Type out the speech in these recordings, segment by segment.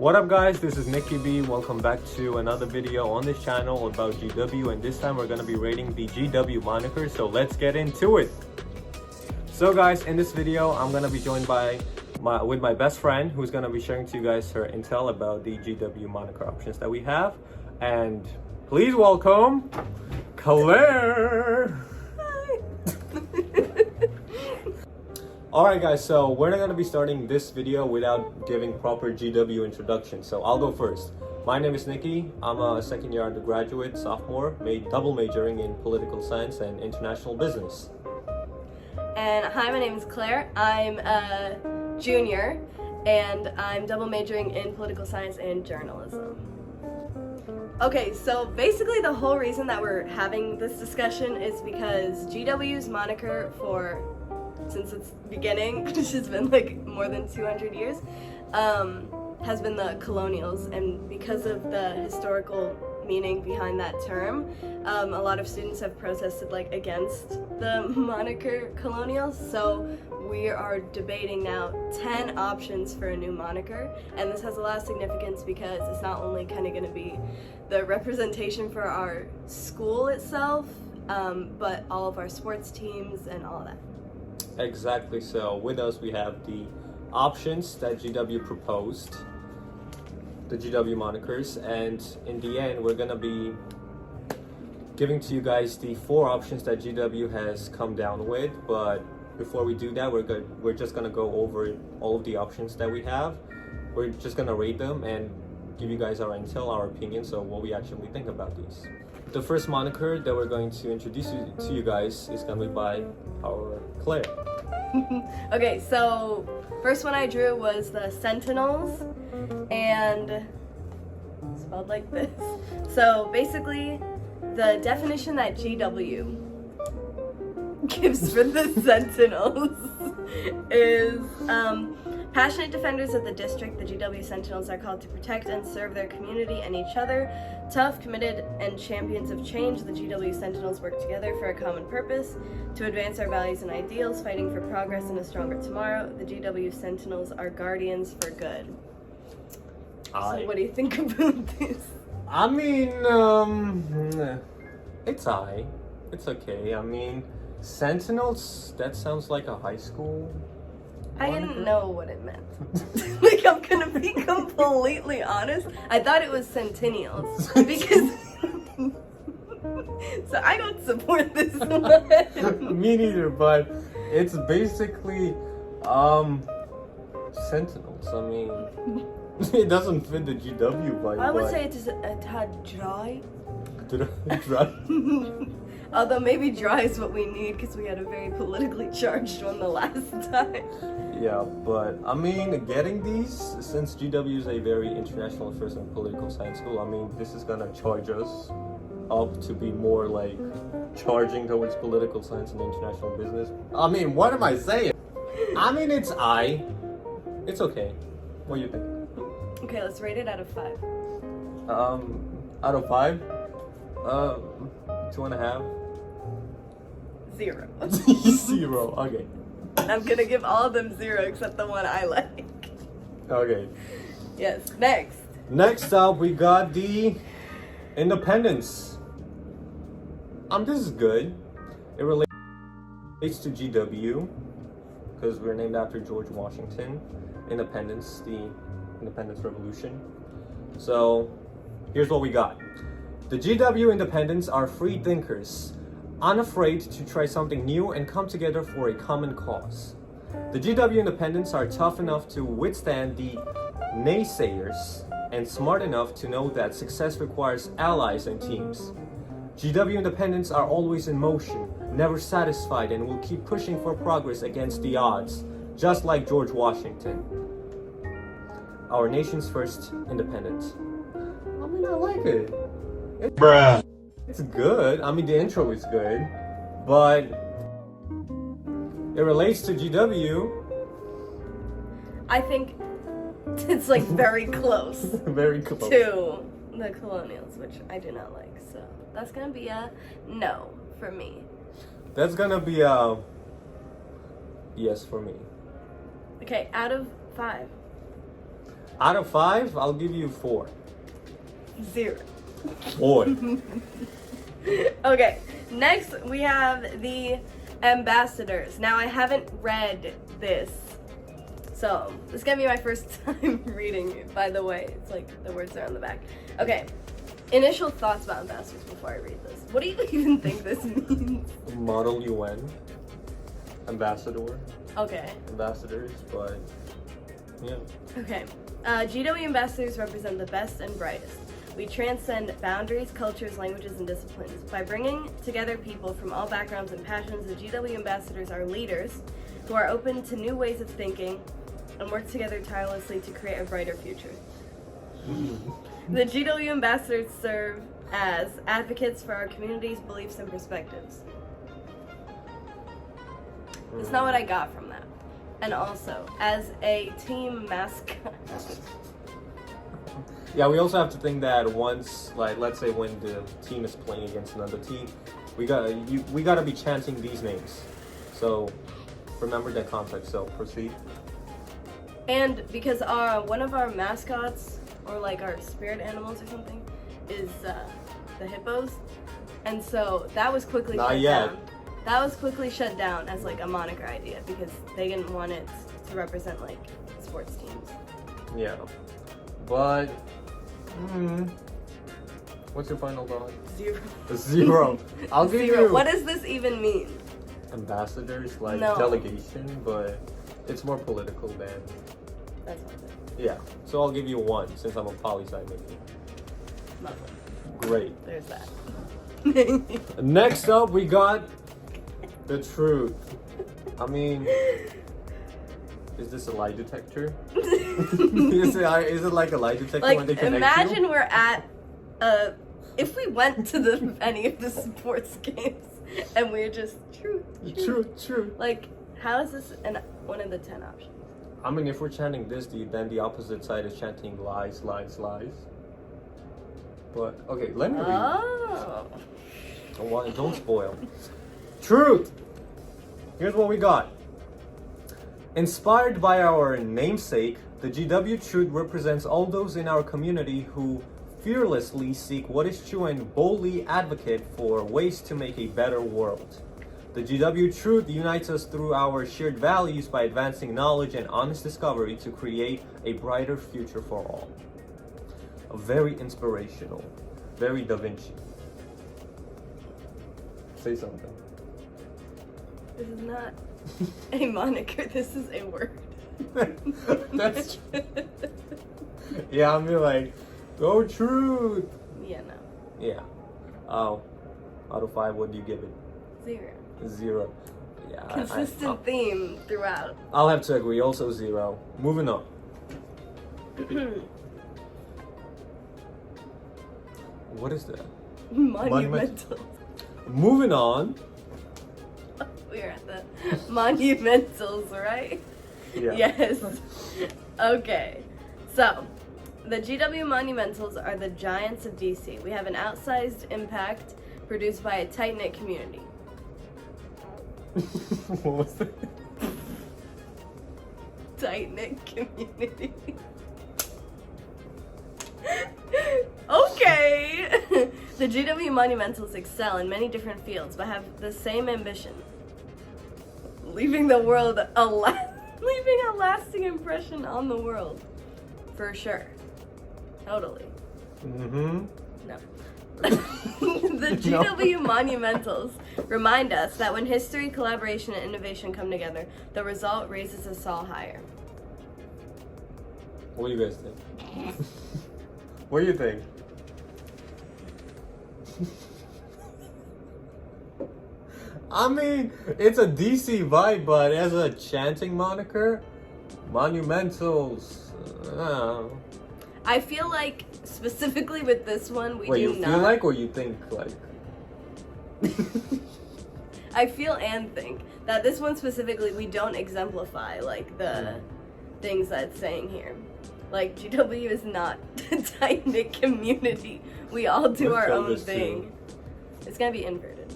What up guys, this is Nicky B. Welcome back to another video on this channel about GW, and this time we're going to be rating the GW Moniker, so let's get into it. So guys, in this video I'm going to be joined with my best friend, who's going to be sharing to you guys her intel about the GW Moniker options that we have. And please welcome Claire. Alright guys, so we're not going to be starting this video without giving proper GW introduction, so I'll go first. My name is Nicky. I'm a second year undergraduate, sophomore, double majoring in political science and international business. And hi, my name is Claire. I'm a junior and I'm double majoring in political science and journalism. Okay, so basically the whole reason that we're having this discussion is because GW's moniker since its beginning, which has been like more than 200 years, has been the colonials, and because of the historical meaning behind that term, a lot of students have protested against the moniker colonials. So we are debating now 10 options for a new moniker, and this has a lot of significance because it's not only kind of going to be the representation for our school itself, but all of our sports teams and all of that. Exactly, so with us we have the options that GW proposed, the GW monikers, and in the end we're gonna be giving to you guys the 4 options that GW has come down with. But before we do that, we're just gonna go over all of the options that we have. We're just gonna rate them and give you guys our intel, our opinion, so what we actually think about these. The first moniker that we're going to introduce to you guys is gonna be by our Claire. Okay, so first one I drew was the Sentinels, and spelled like this. So basically, the definition that GW gives for the Sentinels is passionate defenders of the district. The GW Sentinels are called to protect and serve their community and each other. Tough, committed, and champions of change, the GW Sentinels work together for a common purpose to advance our values and ideals, fighting for progress and a stronger tomorrow. The GW Sentinels are guardians for good. So what do you think about this? I mean, it's okay. I mean, Sentinels, that sounds like a high school I didn't know what it meant. I'm gonna be completely honest. I thought it was centennials because so I don't support this one. Me neither, but it's basically Sentinels. I mean, it doesn't fit the GW vibe. I would say it's a tad dry. Dry? Although maybe dry is what we need because we had a very politically charged one the last time. Yeah, but I mean, getting these, since GW is a very international affairs and political science school, I mean, this is gonna charge us up to be more charging towards political science and international business. I mean, what am I saying? I mean, it's okay. What do you think? Okay, let's rate it out of 5. Out of 5? 2.5. 0. 0, okay. I'm gonna give all of them 0 except the one I like. Okay. Yes, next. Next up, we got the Independence. This is good. It relates to GW because we're named after George Washington. Independence, the Independence Revolution. So, here's what we got. The GW Independents are free thinkers, unafraid to try something new and come together for a common cause. The GW Independents are tough enough to withstand the naysayers and smart enough to know that success requires allies and teams. GW Independents are always in motion, never satisfied, and will keep pushing for progress against the odds, just like George Washington. Our nation's first independent. I mean, I like it. Bruh. It's good. I mean, the intro is good, but it relates to GW. I think it's very close. Very close. To the colonials, which I do not like. So that's gonna be a no for me. That's gonna be a yes for me. Okay, out of 5. Out of 5, I'll give you 4. 0. 4. Okay, next we have the ambassadors. Now I haven't read this, so this is gonna be my first time reading it, by the way. It's like the words are on the back. Okay, initial thoughts about ambassadors before I read this. What do you even think this means? Model UN. Ambassador. Okay. Ambassadors, but yeah. Okay. GW ambassadors represent the best and brightest. We transcend boundaries, cultures, languages, and disciplines. By bringing together people from all backgrounds and passions, the GW ambassadors are leaders who are open to new ways of thinking and work together tirelessly to create a brighter future. The GW ambassadors serve as advocates for our community's beliefs and perspectives. That's not what I got from that. And also, as a team mascot. Yeah, we also have to think that once, like, let's say when the team is playing against another team, we gotta be chanting these names. So remember that context. So proceed. And because one of our mascots, or like our spirit animals or something, is the hippos, and so that was quickly shut down. That was quickly shut down as like a moniker idea because they didn't want it to represent like sports teams. Yeah, but what's your final thought? 0. 0. I'll give 0. you. What does this even mean? Ambassadors, like No. delegation, but it's more political than. That's not it. Yeah, so I'll give you 1 since I'm a poli-sci major. Lovely. Great. There's that. Next up, we got the truth. I mean, is this a lie detector? is it like a lie detector Like, when they connect imagine you? we're at if we went to any of the sports games and we're just truth. True. Like, how is this one of the 10 options? I mean, if we're chanting this, then the opposite side is chanting lies. But okay, let me read. Oh. Don't spoil. Truth. Here's what we got. Inspired by our namesake, the GW Truth represents all those in our community who fearlessly seek what is true and boldly advocate for ways to make a better world. The GW Truth unites us through our shared values by advancing knowledge and honest discovery to create a brighter future for all. Very inspirational, very Da Vinci. Say something. This is not a moniker, this is a word. That's true. Yeah, I mean like, go truth. Yeah, no. Yeah. Out of 5, what do you give it? 0. 0. Yeah. Consistent theme throughout. I'll have to agree. Also 0. Moving on. What is that? Monumental. Moving on. We're at the monumentals, right? Yeah. Yes. Okay. So, the GW Monumentals are the giants of DC. We have an outsized impact produced by a tight-knit community. What was that? Tight-knit community. Okay. The GW Monumentals excel in many different fields, but have the same ambition: leaving a lasting impression on the world. For sure. Totally. Mm-hmm. No. The GW Monumentals remind us that when history, collaboration, and innovation come together, the result raises us all higher. What do you guys think? What do you think? I mean, it's a DC vibe, but as a chanting moniker, monumentals. I feel like specifically with this one, we Wait, do you not. feel like or you think like? I feel and think that this one specifically, we don't exemplify like the things that it's saying here. Like, GW is not a tight-knit community. We all do our own thing. It's gonna be inverted.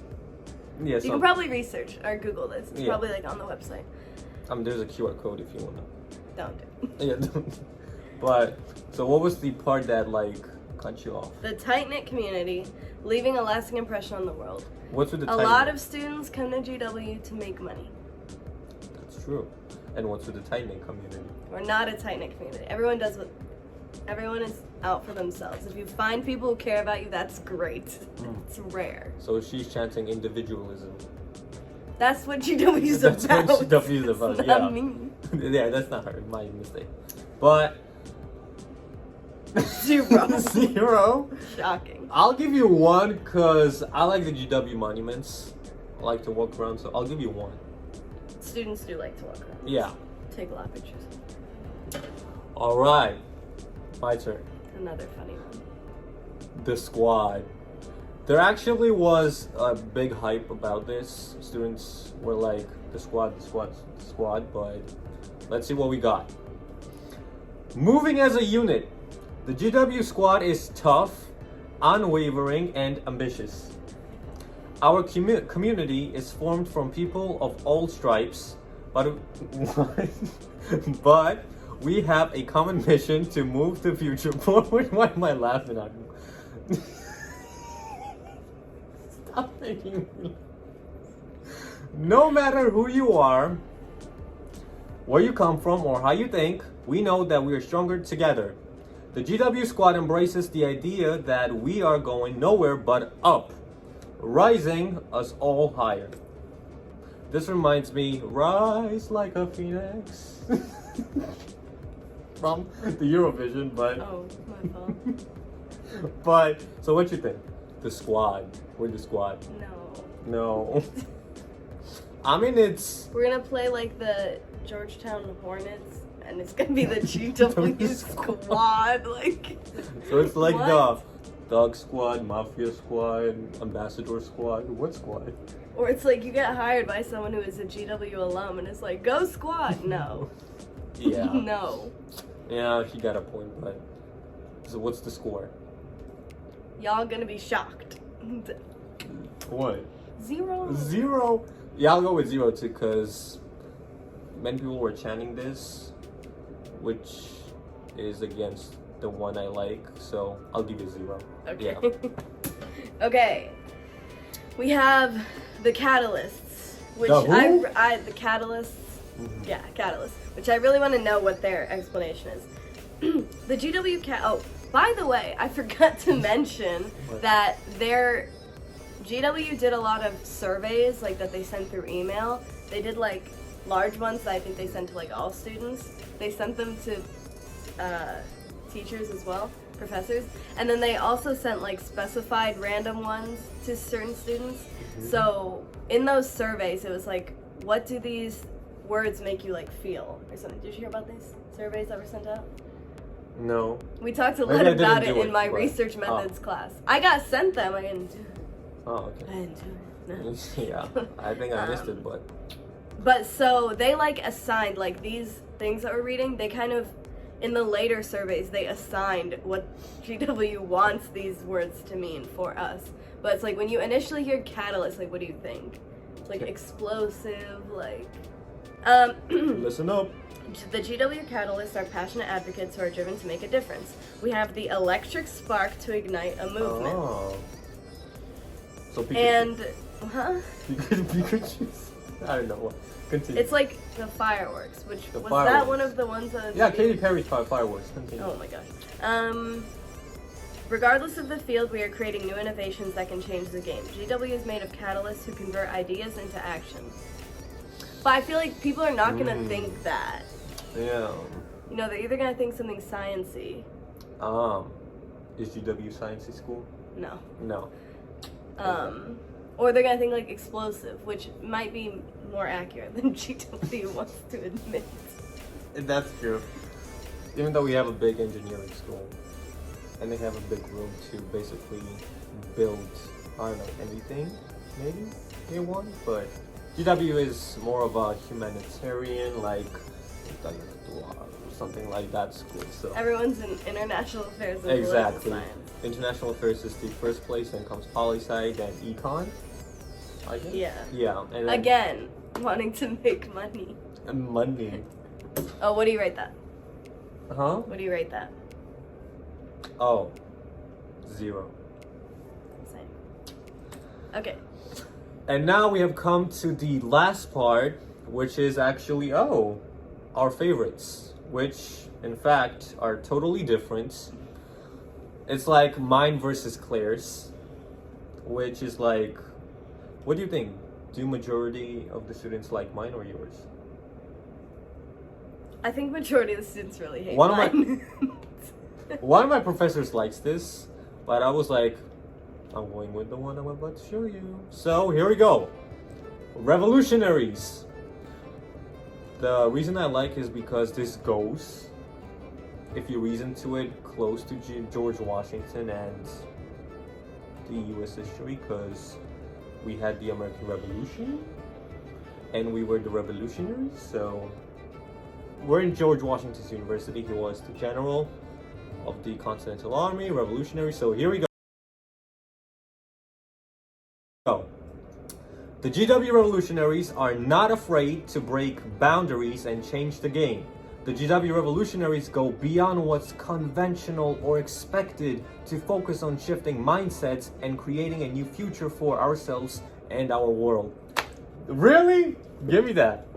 Yeah, You can probably research or Google this. It's Yeah. probably like on the website. There's a QR code if you wanna. Don't do it. Yeah. But so what was the part that like cut you off? The tight-knit community, leaving a lasting impression on the world. What's with the A lot of students come to GW to make money. That's true. And what's with the tight-knit community? We're not a tight-knit community. Everyone is out for themselves. If you find people who care about you, that's great. It's rare. So she's chanting individualism. That's what GW's That's about. what GW's about, It's yeah. not me. Yeah, that's not her. My mistake. But 0. 0. Shocking. I'll give you 1 because I like the GW monuments. I like to walk around, so I'll give you 1. Students do like to walk around. Yeah. Take a lot of pictures. All right. My turn. Another funny one. The squad. There actually was a big hype about this. Students were like, the squad, but let's see what we got. Moving as a unit, the GW squad is tough, unwavering, and ambitious. Our community is formed from people of all stripes, but but we have a common mission to move the future forward. Why am I laughing at you? Stop making me laugh. No matter who you are, where you come from, or how you think, we know that we are stronger together. The GW squad embraces the idea that we are going nowhere but up, rising us all higher. This reminds me, rise like a phoenix. From the Eurovision, but... Oh, my fault. But, so what you think? The squad. We're the squad. No. I mean, it's... We're gonna play like the Georgetown Hornets, and it's gonna be the GW squad. Like, So it's like what? the Thug Squad, Mafia Squad, Ambassador Squad. What squad? Or it's like you get hired by someone who is a GW alum, and it's like, go squad. No. Yeah. No. Yeah, she got a point, but... So what's the score? Y'all gonna be shocked. What? 0. 0? Yeah, I'll go with 0 too, because many people were chanting this, which is against the one I like, so I'll give it 0. Okay. Yeah. Okay. We have the catalysts, which The who? the catalysts. Yeah, catalysts, which I really want to know what their explanation is. The GW Oh, by the way, I forgot to mention What? that their GW did a lot of surveys, like that they sent through email. They did like large ones that I think they sent to like all students. They sent them to teachers as well, professors, and then they also sent like specified random ones to certain students. So in those surveys, it was like, what do these words make you like feel or something? Did you hear about these surveys that were sent out? No. We talked a Maybe lot I didn't about it do in it, my but- research methods class. I got sent them. I didn't do it. Oh, I okay. didn't do it. No. Yeah, I think I missed it, but... But so they like assigned like these things that we're reading. They kind of in the later surveys they assigned what GW wants these words to mean for us. But it's like when you initially hear catalyst, like what do you think? Like Okay. explosive, like Listen up. the GW catalysts are passionate advocates who are driven to make a difference. We have the electric spark to ignite a movement. Oh. So Pikachu. And Pikachu. I don't know what. Continue. it's like the fireworks, which The was that fireworks. one of the ones that Yeah, Katy Perry's fireworks. Continue. Oh my gosh. Regardless of the field, we are creating new innovations that can change the game. GW is made of catalysts who convert ideas into action. But I feel like people are not gonna think that. Yeah. You know, they're either gonna think something sciencey. Is GW Sciencey School? No. No. Or they're gonna think like explosive, which might be more accurate than GW wants to admit. That's true. Even though we have a big engineering school, and they have a big room to basically build, I don't know, anything, maybe they want, but GW is more of a humanitarian, like, something like that school, so. Everyone's in international affairs and Exactly. political science. International affairs is the first place, then comes poli-sci, then econ, I guess? Yeah. Yeah. And then Again, wanting to make money. Money. Oh, what do you rate that? Huh? What do you rate that? Oh, 0. Same. Okay. And now we have come to the last part, which is actually, our favorites, which in fact are totally different. It's like mine versus Claire's, which is like, what do you think? Do majority of the students like mine or yours? I think majority of the students really hate One of mine. One of my professors likes this, but I was like, I'm going with the one I'm about to show you. So here we go. Revolutionaries. The reason I like is because this goes, if you reason to it, close to George Washington and the U.S. history, because we had the American Revolution and we were the revolutionaries. So we're in George Washington's University. He was the general of the Continental Army, revolutionary. So here we go. The GW revolutionaries are not afraid to break boundaries and change the game. The GW revolutionaries go beyond what's conventional or expected to focus on shifting mindsets and creating a new future for ourselves and our world. Really? Give me that.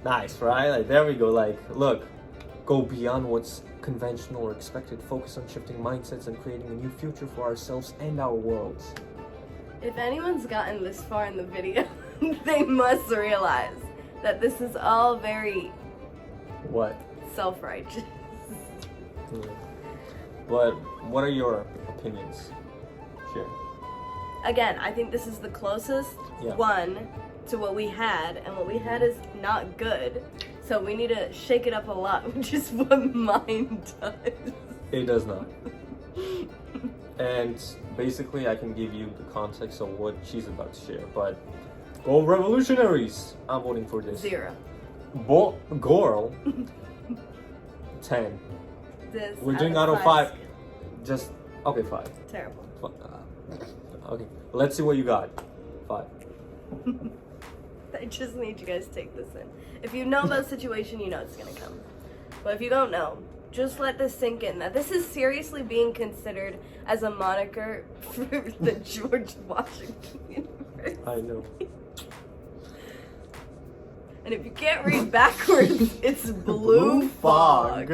Nice, right? Like, there we go. Like, look, go beyond what's conventional or expected, focus on shifting mindsets and creating a new future for ourselves and our worlds. If anyone's gotten this far in the video, they must realize that this is all very What? self-righteous. But what are your opinions? Sure. Again, I think this is the closest one to what we had, and what we had is not good. So we need to shake it up a lot, which is what mine does. It does not. And basically, I can give you the context of what she's about to share. But go revolutionaries! I'm voting for this. 0. Girl. 10. This We're doing out of 5. scale. Just okay, 5. Terrible. Okay, let's see what you got. 5. I just need you guys to take this in. If you know about the situation, you know it's gonna come. But if you don't know, just let this sink in. That this is seriously being considered as a moniker for the George Washington University. I know. And if you can't read backwards, it's blue fog.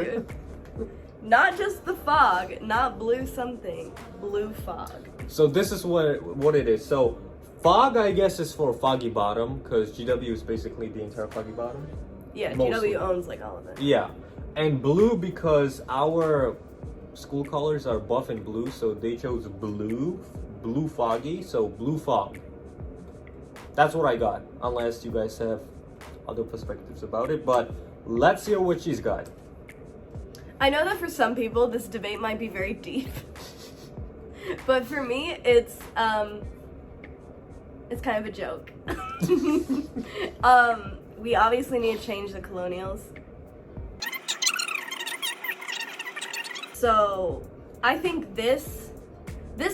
Not just the fog, not blue something, blue fog. So this is what it is. So fog, I guess, is for foggy bottom, because GW is basically the entire foggy bottom. Yeah, Mostly. GW owns like all of it. Yeah, and blue because our school colors are buff and blue, so they chose blue foggy, so blue fog. That's what I got, unless you guys have other perspectives about it, but let's hear what she's got. I know that for some people this debate might be very deep, but for me it's kind of a joke. We obviously need to change the colonials. So I think this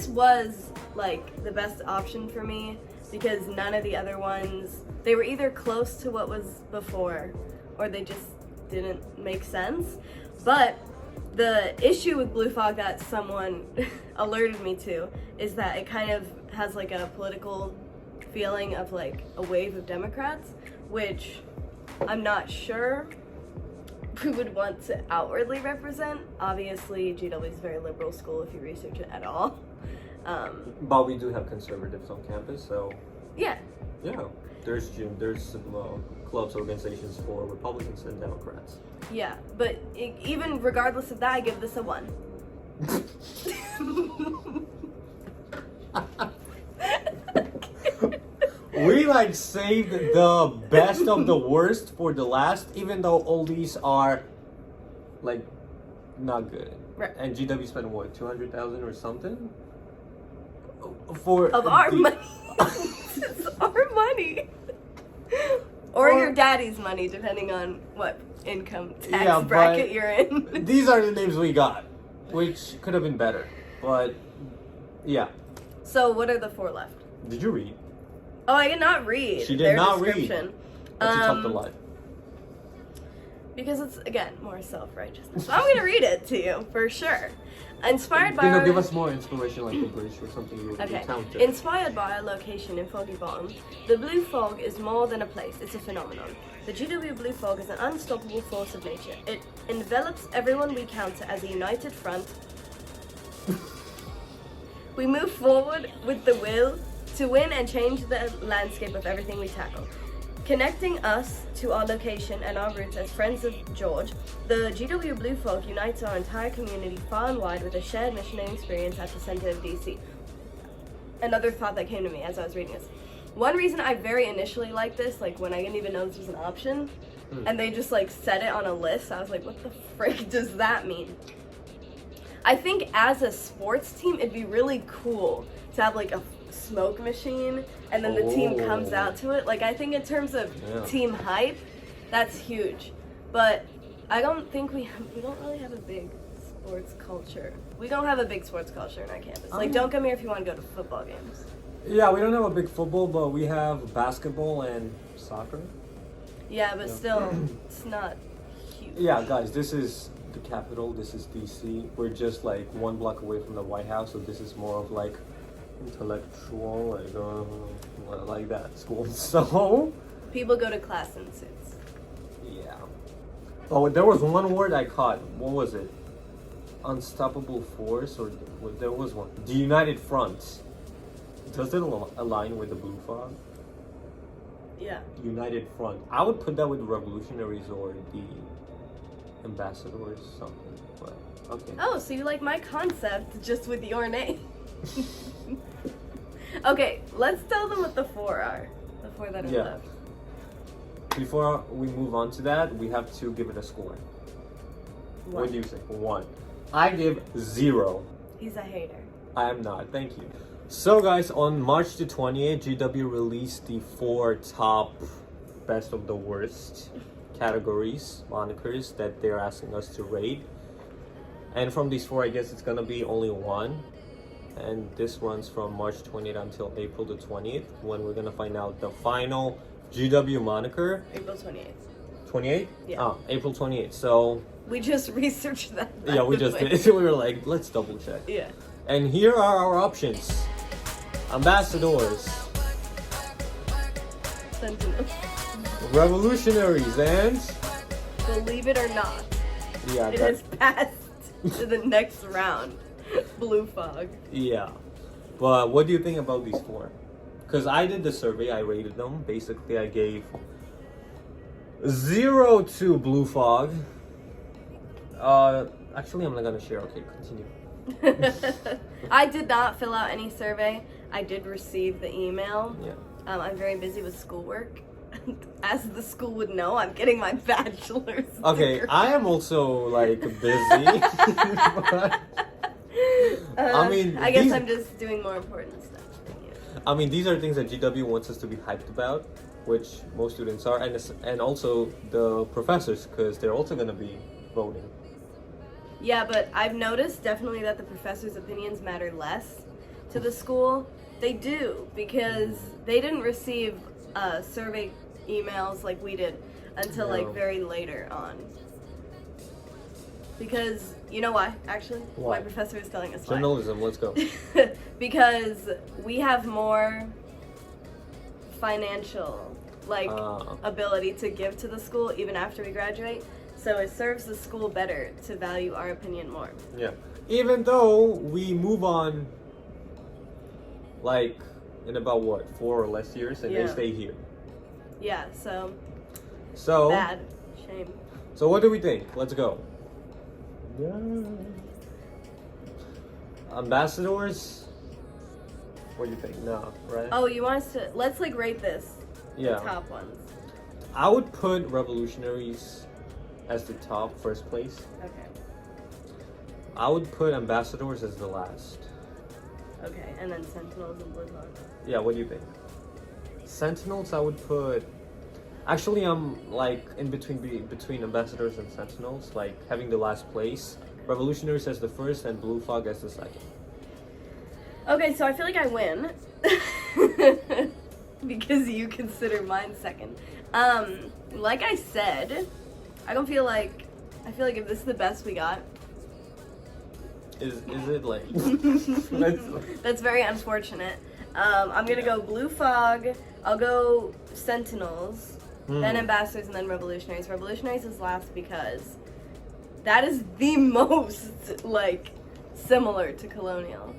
was like the best option for me, because none of the other ones, they were either close to what was before or they just didn't make sense. But the issue with blue fog that someone alerted me to is that it kind of has like a political feeling of like a wave of Democrats, which I'm not sure we would want to outwardly represent. Obviously, GW is a very liberal school if you research it at all. But we do have conservatives on campus, so Yeah. There's clubs, organizations for Republicans and Democrats. Yeah, but even regardless of that, I give this a 1. We like saved the best of the worst for the last, even though all these are like not good. Right. And GW spent what, 200,000 or something for Our money. It's our money. Or your daddy's money, depending on what income tax bracket you're in. These are the names we got, which could have been better, but yeah. So what are the 4 left? Did you read? Oh, I did not read. She did their not read. description. But she talked a lot. Because it's, again, more self-righteousness. So I'm going to read it to you, for sure. Inspired by You know, our... give us more inspiration, like a bridge or something you Okay. encountered. Inspired by our location in Foggy Bottom, the blue fog is more than a place, it's a phenomenon. The GW blue fog is an unstoppable force of nature. It envelops everyone we counter as a united front. We move forward with the will to win and change the landscape of everything we tackle. Connecting us to our location and our roots as friends of George, the GW Blue Fog unites our entire community far and wide with a shared mission and experience at the center of DC. Another thought that came to me as I was reading this. One reason I very initially liked this, like when I didn't even know this was an option, and they just like set it on a list, I was like, what the frick does that mean? I think as a sports team, it'd be really cool to have like a smoke machine and then the team comes out to it. Like, I think in terms of team hype, that's huge. But I don't think we don't really have a big sports culture. We don't have a big sports culture in our campus. Like, don't come here if you want to go to football games. Yeah, we don't have a big football, but we have basketball and soccer. Yeah, but still, it's not huge. Yeah, guys, this is the capital. This is DC. We're just like 1 block away from the White House, so this is more of like intellectual, like that school. So people go to class in suits. yeah. Oh, there was one word I caught. What was it? Unstoppable force, or there was one. The United Front. Does it align with the blue fog? Yeah. United Front. I would put that with the revolutionaries or the ambassadors, something. But okay. Oh, so you like my concept just with your name? Okay, let's tell them what the 4 are. The 4 that are left. Before we move on to that, we have to give it a score. 1. What do you say? 1. I give 0. He's a hater. I am not. Thank you. So guys, on March the 28th, GW released the 4 top best of the worst categories, monikers that they're asking us to rate. And from these 4, I guess it's gonna be only 1. And this runs from March 20th until April the 20th, when we're gonna find out the final GW moniker. April 28th. 28th? Yeah. April 28th. So we just researched that. yeah, we just did. We were like, let's double check. Yeah. And here are our options. Ambassadors, Sentinels. revolutionaries, and Believe it or not, yeah, it has passed to the next round. Blue fog. Yeah, but what do you think about these 4? Because I did the survey, I rated them. Basically, I gave 0 to blue fog. Actually, I'm not gonna share. Okay, continue. I did not fill out any survey. I did receive the email. Yeah. I'm very busy with schoolwork. As the school would know, I'm getting my bachelor's. Okay, degree. I am also like busy. But, I mean, I guess these- I'm just doing more important stuff than you. I mean, these are things that GW wants us to be hyped about, which most students are, and also the professors, because they're also gonna be voting. Yeah, but I've noticed definitely that the professors' opinions matter less to the school. They do, because they didn't receive survey emails like we did until like very later on. Because, you know why, actually? Why? My professor is telling us why. Journalism, let's go. Because we have more financial, like, ability to give to the school even after we graduate. So it serves the school better to value our opinion more. Yeah. Even though we move on, like, in about what, 4 or less years, and they stay here. Yeah, so bad. Shame. So what do we think? Let's go. Yeah. Ambassadors? What do you think? No, right? Oh, you want us to, let's like rate this. Yeah. The top ones. I would put revolutionaries as the top, first place. Okay. I would put ambassadors as the last. Okay, and then sentinels and blue fog. Yeah, what do you think? Sentinels, I would put. Actually, I'm like in between ambassadors and sentinels, like having the last place. Revolutionaries as the first, and blue fog as the second. Okay, so I feel like I win because you consider mine second. Like I said, I feel like if this is the best we got, Is it like? that's very unfortunate. I'm gonna go Blue Fog. I'll go Sentinels, then Ambassadors, and then Revolutionaries. Revolutionaries is last because that is the most like similar to Colonial,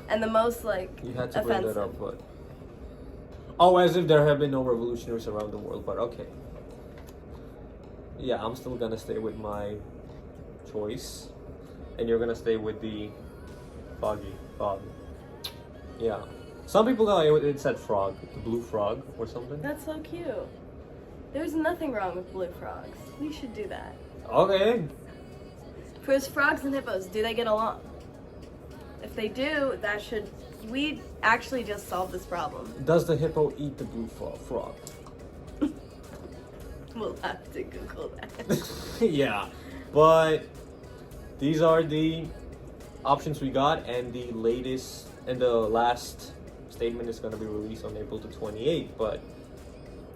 and the most like You had to bring offensive. that up, but oh, as if there have been no revolutionaries around the world. But okay, yeah, I'm still gonna stay with my choice, and you're gonna stay with the fog. Yeah, some people know it said frog, the blue frog or something. That's so cute. There's nothing wrong with blue frogs. We should do that. Okay, Because frogs and hippos, do they get along? If they do, we actually just solved this problem. does the hippo eat the blue frog? We'll have to Google that. Yeah, but these are the options we got, and the last statement is going to be released on April the 28th. But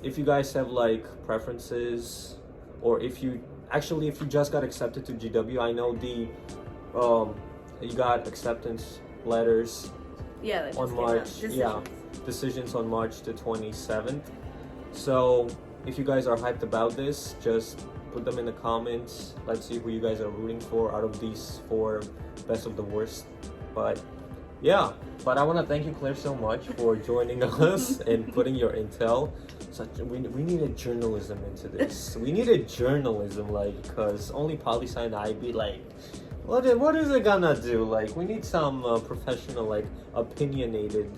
if you guys have like preferences, or if you just got accepted to GW, I know you got acceptance letters Yeah, that just on came out. March. Decisions. Yeah, decisions on March the 27th. So if you guys are hyped about this, just put them in the comments. Let's see who you guys are rooting for out of these 4 best of the worst. But yeah, but I want to thank you, Claire, so much for joining us and putting your intel. We needed journalism into this. We needed journalism, like, because only poli-sci and IB, like, what is it gonna do? Like, we need some professional, like, opinionated,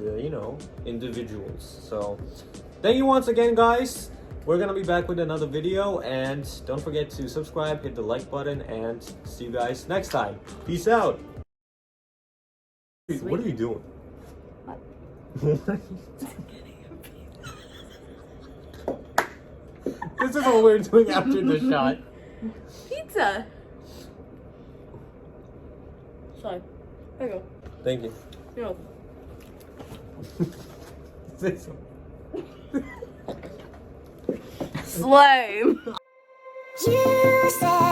individuals. So thank you once again, guys. We're gonna be back with another video, and don't forget to subscribe, hit the like button, and see you guys next time. Peace out. Sweet. What are you doing? What? This is what we're doing after the shot. Pizza. Sorry. There you go. Thank you. You're welcome. Slime. You said